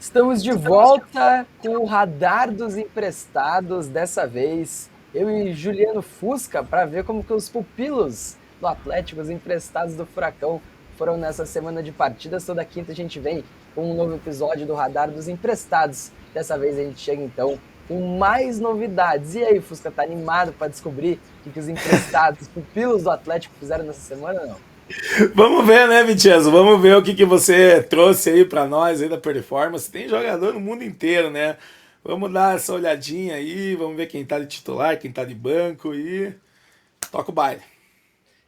Estamos de volta com o Radar dos Emprestados, dessa vez eu e Juliano Fusca, para ver como que os pupilos do Atlético, os emprestados do Furacão, foram nessa semana de partidas. Toda quinta a gente vem com um novo episódio do Radar dos Emprestados. Dessa vez a gente chega então com mais novidades. E aí, Fusca, tá animado para descobrir o que os emprestados, os pupilos do Atlético fizeram nessa semana ou não? Vamos ver, né, Vitinho? Vamos ver o que você trouxe aí pra nós aí da performance. Tem jogador no mundo inteiro, né? Vamos dar essa olhadinha aí, vamos ver quem tá de titular, quem tá de banco e toca o baile.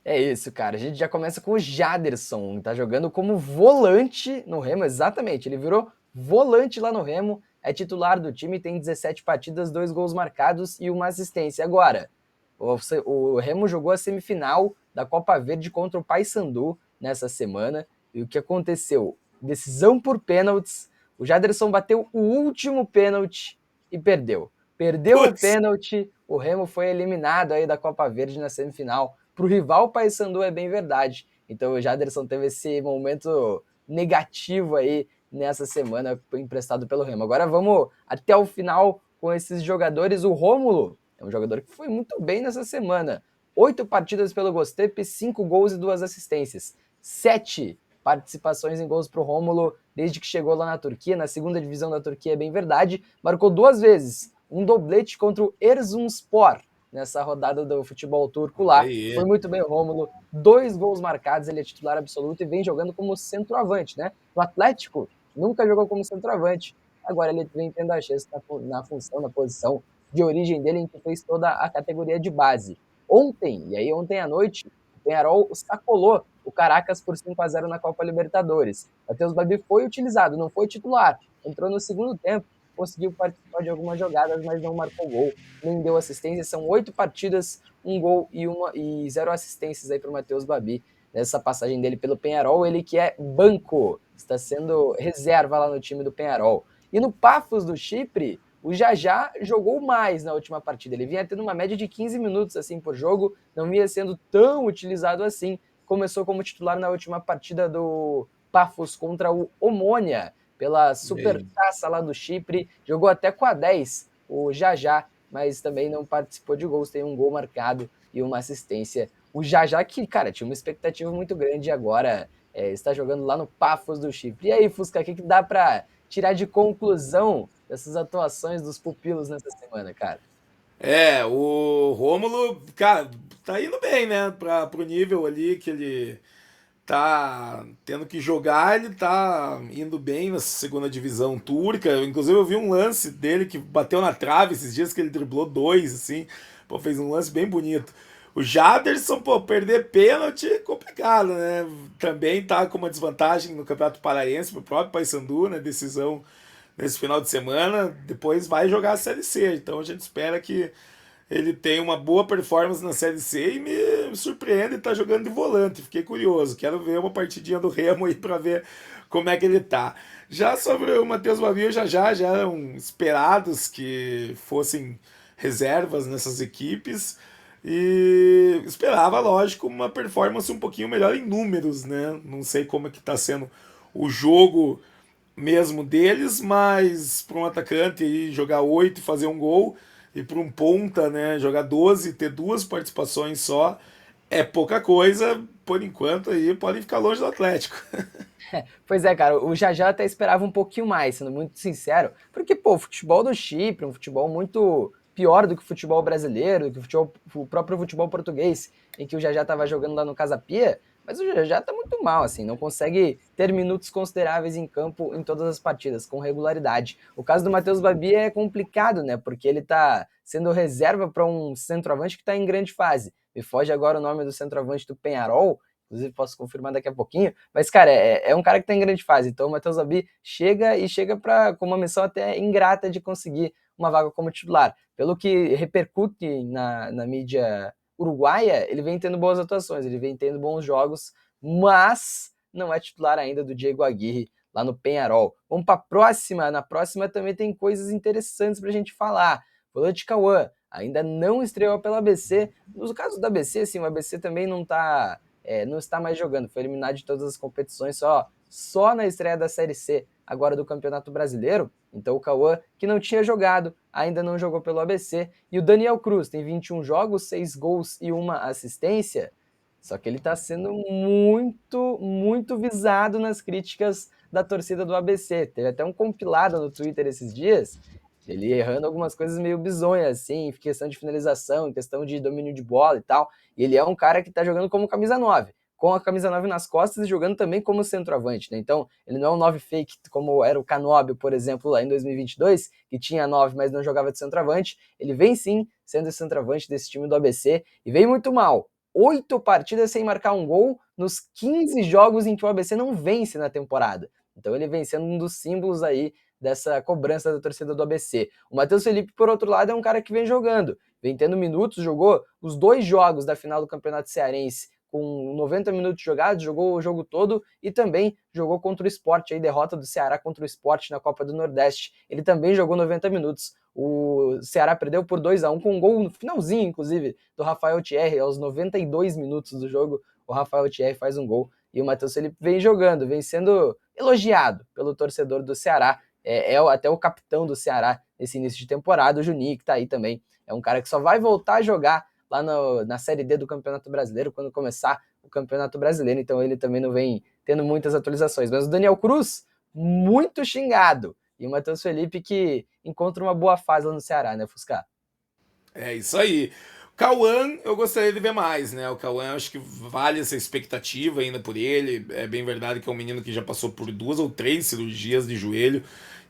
É isso, cara. A gente já começa com o Jaderson, tá jogando como volante no Remo, exatamente. Ele virou volante lá no Remo, é titular do time, tem 17 partidas, 2 gols marcados e uma assistência. Agora, o Remo jogou a semifinal da Copa Verde contra o Paysandu nessa semana. E o que aconteceu? Decisão por pênaltis. O Jaderson bateu o último pênalti e perdeu. Perdeu o Putz, pênalti, o Remo foi eliminado aí da Copa Verde na semifinal. Para o rival Paysandu é bem verdade. Então o Jaderson teve esse momento negativo aí nessa semana emprestado pelo Remo. Agora vamos até o final com esses jogadores. O Rômulo é um jogador que foi muito bem nessa semana. 8 partidas pelo Gostepe, 5 gols e 2 assistências. 7 participações em gols para o Rômulo desde que chegou lá na Turquia, na segunda divisão da Turquia, é bem verdade. Marcou 2 vezes, um doblete contra o Erzurumspor nessa rodada do futebol turco olha lá. aí. Foi muito bem o Rômulo, 2 gols marcados, ele é titular absoluto e vem jogando como centroavante, né? No Atlético, nunca jogou como centroavante, agora ele vem tendo a chance na função, na posição de origem dele, em que fez toda a categoria de base. Ontem à noite, o Peñarol sacolou o Caracas por 5-0 na Copa Libertadores. Matheus Babi foi utilizado, não foi titular, entrou no segundo tempo, conseguiu participar de algumas jogadas, mas não marcou gol, nem deu assistência. São 8 partidas, um gol e 0 assistências aí para o Matheus Babi nessa passagem dele pelo Peñarol. Ele que é banco, está sendo reserva lá no time do Peñarol. E no Paphos do Chipre, o Jajá jogou mais na última partida. Ele vinha tendo uma média de 15 minutos assim por jogo, não vinha sendo tão utilizado assim. Começou como titular na última partida do Paphos contra o Omônia, pela Aí. Supertaça lá do Chipre. Jogou até com a 10, o Jajá, mas também não participou de gols. Tem um gol marcado e uma assistência. O Jajá que, cara, tinha uma expectativa muito grande e agora está jogando lá no Paphos do Chipre. E aí, Fusca, o que dá para tirar de conclusão dessas atuações dos pupilos nessa semana, cara? O Rômulo, cara, tá indo bem, né? Pro nível ali que ele tá tendo que jogar, ele tá indo bem na segunda divisão turca. Inclusive, eu vi um lance dele que bateu na trave esses dias que ele driblou dois, assim. Pô, fez um lance bem bonito. O Jaderson, pô, perder pênalti é complicado, né? Também tá com uma desvantagem no Campeonato Paraense pro próprio Paysandu, né? Decisão nesse final de semana. Depois vai jogar a Série C. Então a gente espera que ele tem uma boa performance na Série C e me surpreende estar jogando de volante. Fiquei curioso. Quero ver uma partidinha do Remo aí para ver como é que ele tá. Já sobre o Matheus Babi, já eram esperados que fossem reservas nessas equipes. E esperava, lógico, uma performance um pouquinho melhor em números, né? Não sei como é que tá sendo o jogo mesmo deles, mas para um atacante aí jogar 8 e fazer um gol, e para um ponta, né, jogar 12 e ter duas participações só, é pouca coisa, por enquanto aí podem ficar longe do Atlético. Pois é, cara, o Jajá até esperava um pouquinho mais, sendo muito sincero, porque, pô, o futebol do Chipre, um futebol muito pior do que o futebol brasileiro, do que o próprio futebol português, em que o Jajá estava jogando lá no Casa Pia, mas o Jajá tá muito mal, assim, não consegue ter minutos consideráveis em campo em todas as partidas, com regularidade. O caso do Matheus Babi é complicado, né, porque ele tá sendo reserva para um centroavante que tá em grande fase. Me foge agora o nome do centroavante do Penharol, inclusive posso confirmar daqui a pouquinho, mas, cara, é um cara que tá em grande fase. Então o Matheus Abi chega com uma missão até ingrata de conseguir uma vaga como titular. Pelo que repercute na mídia uruguaia, ele vem tendo boas atuações, ele vem tendo bons jogos, mas não é titular ainda do Diego Aguirre lá no Penharol. Vamos para a próxima. Na próxima também tem coisas interessantes para a gente falar. Volante Cauã ainda não estreou pela ABC. No caso da ABC, sim, o ABC também não está mais jogando, foi eliminado de todas as competições, só na estreia da Série C agora do Campeonato Brasileiro. Então o Cauã, que não tinha jogado, ainda não jogou pelo ABC. E o Daniel Cruz tem 21 jogos, 6 gols e 1 assistência. Só que ele está sendo muito, muito visado nas críticas da torcida do ABC. Teve até um compilado no Twitter esses dias, ele errando algumas coisas meio bizonhas, assim, em questão de finalização, em questão de domínio de bola e tal. E ele é um cara que está jogando como camisa 9, com a camisa 9 nas costas e jogando também como centroavante, né? Então, ele não é um 9 fake, como era o Canóbio, por exemplo, lá em 2022, que tinha 9, mas não jogava de centroavante. Ele vem sim sendo centroavante desse time do ABC e vem muito mal. 8 partidas sem marcar um gol nos 15 jogos em que o ABC não vence na temporada. Então ele vem sendo um dos símbolos aí dessa cobrança da torcida do ABC. O Matheus Felipe, por outro lado, é um cara que vem jogando, vem tendo minutos, jogou os 2 jogos da final do Campeonato Cearense com 90 minutos jogados, jogou o jogo todo e também jogou contra o Sport, aí derrota do Ceará contra o Sport na Copa do Nordeste. Ele também jogou 90 minutos. O Ceará perdeu por 2-1 com um gol no finalzinho, inclusive, do Rafael Thierry, aos 92 minutos do jogo, o Rafael Thierry faz um gol e o Matheus Felipe vem jogando, vem sendo elogiado pelo torcedor do Ceará, até o capitão do Ceará nesse início de temporada, o Juninho, que tá aí também, é um cara que só vai voltar a jogar lá na Série D do Campeonato Brasileiro, quando começar o Campeonato Brasileiro, então ele também não vem tendo muitas atualizações. Mas o Daniel Cruz, muito xingado, e o Matheus Felipe que encontra uma boa fase lá no Ceará, né, Fuscar? É isso aí. Cauã, eu gostaria de ver mais, né? O Cauã, acho que vale essa expectativa ainda por ele. É bem verdade que é um menino que já passou por 2 ou 3 cirurgias de joelho,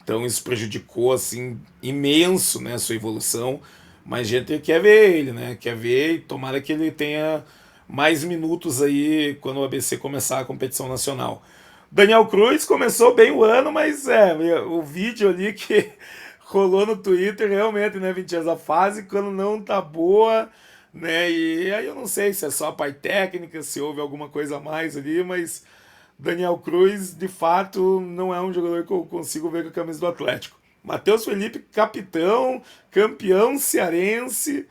então isso prejudicou, assim, imenso, né, a sua evolução. Mas a gente quer ver ele, né? Quer ver e tomara que ele tenha mais minutos aí quando o ABC começar a competição nacional. Daniel Cruz começou bem o ano, mas o vídeo ali que rolou no Twitter realmente, né, 20 anos a fase quando não tá boa, né? E aí eu não sei se é só a parte técnica, se houve alguma coisa a mais ali, mas Daniel Cruz, de fato, não é um jogador que eu consigo ver com a camisa do Atlético. Matheus Felipe, capitão, campeão cearense,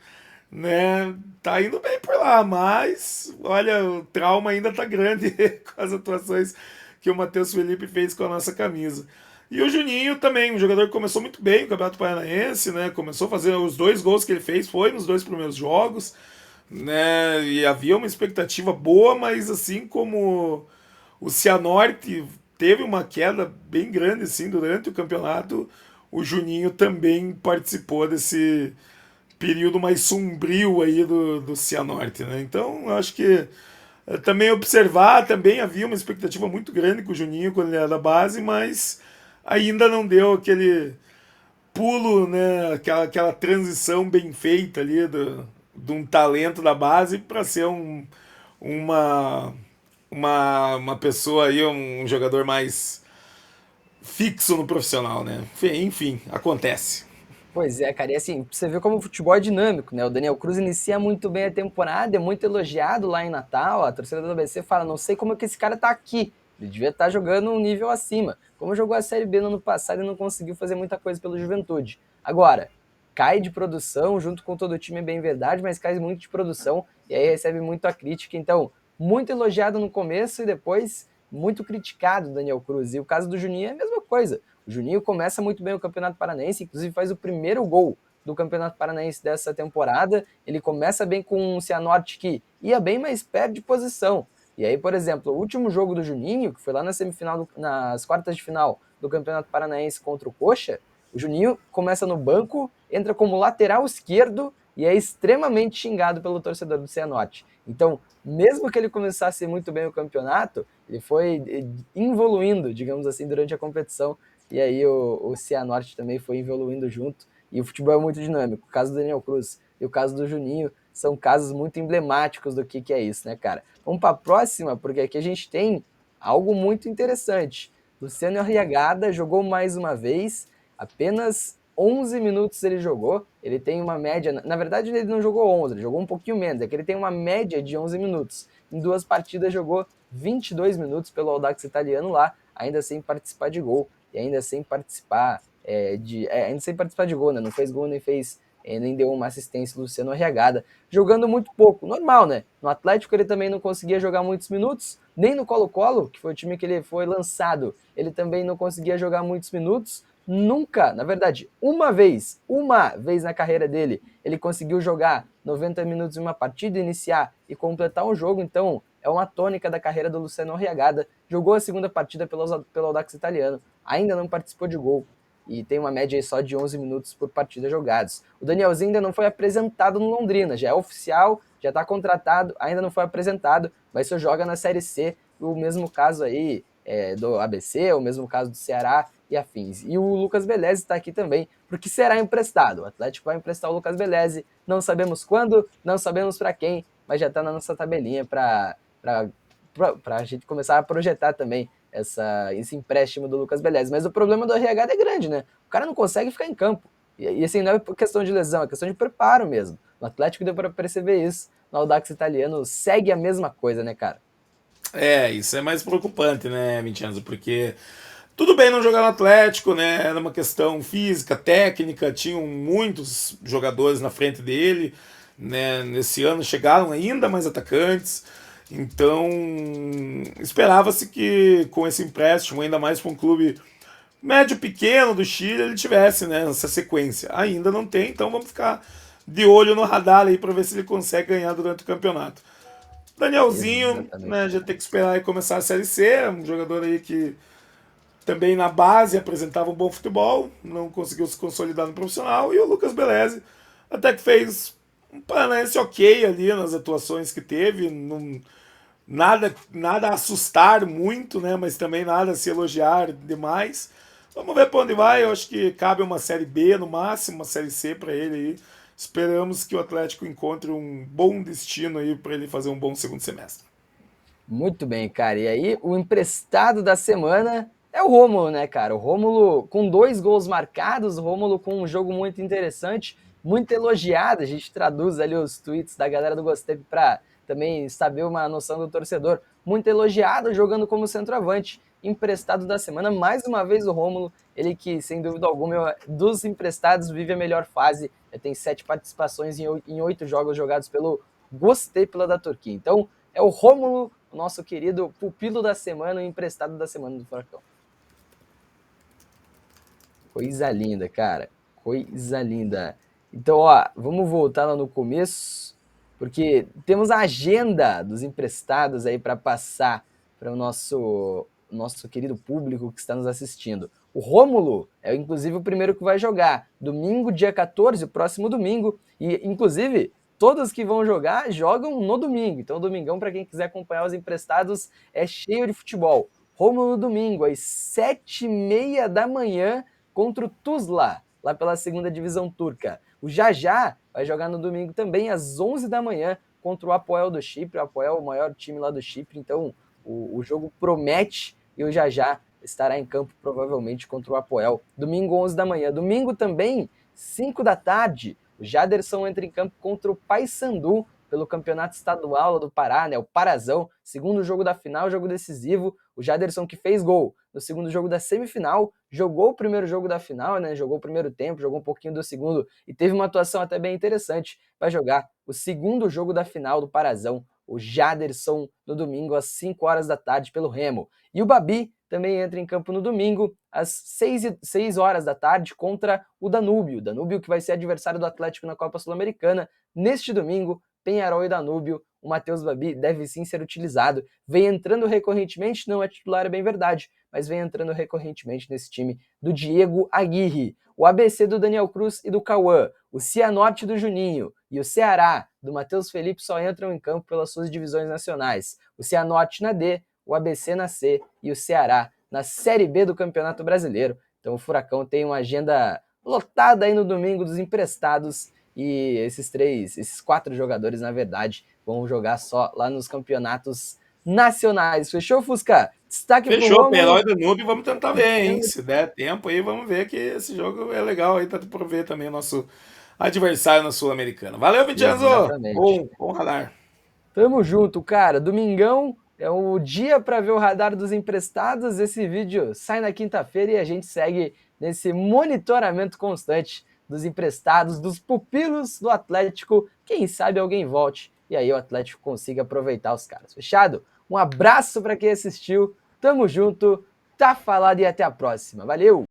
né? Tá indo bem por lá, mas olha, o trauma ainda tá grande com as atuações que o Matheus Felipe fez com a nossa camisa. E o Juninho também, um jogador que começou muito bem no Campeonato Paranaense, né? Começou fazendo os 2 gols que ele fez, foi nos 2 primeiros jogos, né? E havia uma expectativa boa, mas assim como o Cianorte teve uma queda bem grande assim durante o campeonato, o Juninho também participou desse período mais sombrio aí do Cianorte, né? Então, eu acho que também observar, também havia uma expectativa muito grande com o Juninho quando ele era da base, mas ainda não deu aquele pulo, né? Aquela transição bem feita ali de um talento da base para ser uma, uma pessoa aí, um jogador mais fixo no profissional, né? Enfim, acontece. Pois é, cara, e assim, você vê como o futebol é dinâmico, né? O Daniel Cruz inicia muito bem a temporada, é muito elogiado lá em Natal, a torcida do ABC fala, não sei como é que esse cara tá aqui, ele devia estar jogando um nível acima. Como jogou a Série B no ano passado e não conseguiu fazer muita coisa pelo Juventude. Agora, cai de produção, junto com todo o time, é bem verdade, mas cai muito de produção, e aí recebe muito a crítica, então, muito elogiado no começo e depois muito criticado o Daniel Cruz. E o caso do Juninho é a mesma coisa. O Juninho começa muito bem o Campeonato Paranaense, inclusive faz o primeiro gol do Campeonato Paranaense dessa temporada. Ele começa bem com um Cianorte que ia bem, mas perde posição. E aí, por exemplo, o último jogo do Juninho, que foi lá na semifinal, nas quartas de final do Campeonato Paranaense contra o Coxa, o Juninho começa no banco, entra como lateral esquerdo e é extremamente xingado pelo torcedor do Cianorte. Então, mesmo que ele começasse muito bem o campeonato, ele foi evoluindo, digamos assim, durante a competição e aí o Cianorte também foi evoluindo junto. E o futebol é muito dinâmico. O caso do Daniel Cruz e o caso do Juninho são casos muito emblemáticos do que é isso, né, cara? Vamos para a próxima, porque aqui a gente tem algo muito interessante. Luciano Arriagada jogou mais uma vez, apenas 11 minutos ele jogou. Ele tem uma média, na verdade ele não jogou 11, ele jogou um pouquinho menos, é que ele tem uma média de 11 minutos. Em 2 partidas jogou 22 minutos pelo Audax Italiano lá, ainda sem participar de gol e ainda sem participar ainda sem participar de gol, né? Não fez gol nem fez nem deu uma assistência o Luciano Arriagada, jogando muito pouco, normal, né? No Atlético ele também não conseguia jogar muitos minutos, nem no Colo-Colo, que foi o time que ele foi lançado, ele também não conseguia jogar muitos minutos, nunca, na verdade, uma vez na carreira dele, ele conseguiu jogar 90 minutos em uma partida, iniciar e completar um jogo, então é uma tônica da carreira do Luciano Arriagada, jogou a segunda partida pelo Audax Italiano, ainda não participou de gol, e tem uma média só de 11 minutos por partida jogados. O Danielzinho ainda não foi apresentado no Londrina, já é oficial, já está contratado, ainda não foi apresentado, mas só joga na Série C, o mesmo caso aí do ABC, o mesmo caso do Ceará e afins. E o Lucas Beleze está aqui também, porque será emprestado. O Atlético vai emprestar o Lucas Beleze, não sabemos quando, não sabemos para quem, mas já está na nossa tabelinha para a gente começar a projetar também esse empréstimo do Lucas Beleze. Mas o problema do RH é grande, né? O cara não consegue ficar em campo. E assim, não é questão de lesão, é questão de preparo mesmo. No Atlético deu para perceber isso. No Audax Italiano segue a mesma coisa, né, cara? Isso é mais preocupante, né, Vincenzo? Porque tudo bem não jogar no Atlético, né? Era uma questão física, técnica, tinham muitos jogadores na frente dele, né? Nesse ano chegaram ainda mais atacantes. Então, esperava-se que com esse empréstimo, ainda mais para um clube médio pequeno do Chile, ele tivesse, né, essa sequência. Ainda não tem, então vamos ficar de olho no radar aí para ver se ele consegue ganhar durante o campeonato. Danielzinho, né, Exatamente. já tem que esperar aí começar a Série C, um jogador aí que também na base apresentava um bom futebol, não conseguiu se consolidar no profissional, e o Lucas Beleze até que fez um Paranaense ok ali nas atuações que teve, não, nada a assustar muito, né, mas também nada a se elogiar demais. Vamos ver para onde vai, eu acho que cabe uma Série B no máximo, uma Série C para ele aí. Esperamos que o Atlético encontre um bom destino aí para ele fazer um bom segundo semestre. Muito bem, cara. E aí, o emprestado da semana é o Rômulo, né, cara? O Rômulo com 2 gols marcados, o Rômulo com um jogo muito interessante, muito elogiado. A gente traduz ali os tweets da galera do Gostei para também saber uma noção do torcedor. Muito elogiado, jogando como centroavante. Emprestado da semana, mais uma vez o Rômulo, ele que, sem dúvida alguma, dos emprestados, vive a melhor fase. Tem 7 participações em 8 jogos jogados pelo Gostei pela da Turquia. Então, é o Rômulo, o nosso querido pupilo da semana, o emprestado da semana do Furacão. Coisa linda, cara. Coisa linda. Então, ó, vamos voltar lá no começo, porque temos a agenda dos emprestados aí para passar para o nosso querido público que está nos assistindo. O Rômulo é, inclusive, o primeiro que vai jogar. Domingo, dia 14, o próximo domingo. E, inclusive, todos que vão jogar, jogam no domingo. Então, domingão, para quem quiser acompanhar os emprestados, é cheio de futebol. Rômulo, domingo, às 7h30 da manhã, contra o Tuzla, lá pela segunda divisão turca. O Jajá vai jogar no domingo também, às 11 da manhã, contra o Apoel do Chipre. O Apoel é o maior time lá do Chipre, então o jogo promete e o Jajá estará em campo provavelmente contra o Apoel. Domingo, 11 da manhã. Domingo também, 5 da tarde, o Jaderson entra em campo contra o Paysandu pelo campeonato estadual do Pará, né? O Parazão, segundo jogo da final, jogo decisivo. O Jaderson que fez gol no segundo jogo da semifinal, jogou o primeiro jogo da final, né? Jogou o primeiro tempo, jogou um pouquinho do segundo e teve uma atuação até bem interessante. Vai jogar o segundo jogo da final do Parazão, o Jaderson, no domingo às 5 horas da tarde pelo Remo. E o Babi também entra em campo no domingo às 6 horas da tarde contra o Danúbio. O Danúbio que vai ser adversário do Atlético na Copa Sul-Americana neste domingo. Penharol e Danúbio, o Matheus Babi deve sim ser utilizado. Vem entrando recorrentemente, não é titular, é bem verdade, mas vem entrando recorrentemente nesse time do Diego Aguirre. O ABC do Daniel Cruz e do Cauã, o Cianorte do Juninho e o Ceará do Matheus Felipe só entram em campo pelas suas divisões nacionais. O Cianorte na D, o ABC na C e o Ceará na Série B do Campeonato Brasileiro. Então o Furacão tem uma agenda lotada aí no domingo dos emprestados e esses 4 jogadores, na verdade, vão jogar só lá nos campeonatos nacionais. Fechou, Fusca? Destaque pro Fechou, Rômulo. herói do Noob, vamos tentar ver, hein? Se der tempo aí, vamos ver que esse jogo é legal aí para ver também o nosso adversário na Sul-Americana. Valeu, Vincenzo! Exatamente. Bom radar. Tamo junto, cara. Domingão é o dia para ver o radar dos emprestados. Esse vídeo sai na quinta-feira e a gente segue nesse monitoramento constante dos emprestados, dos pupilos do Atlético. Quem sabe alguém volte e aí o Atlético consiga aproveitar os caras. Fechado? Um abraço para quem assistiu. Tamo junto. Tá falado e até a próxima. Valeu!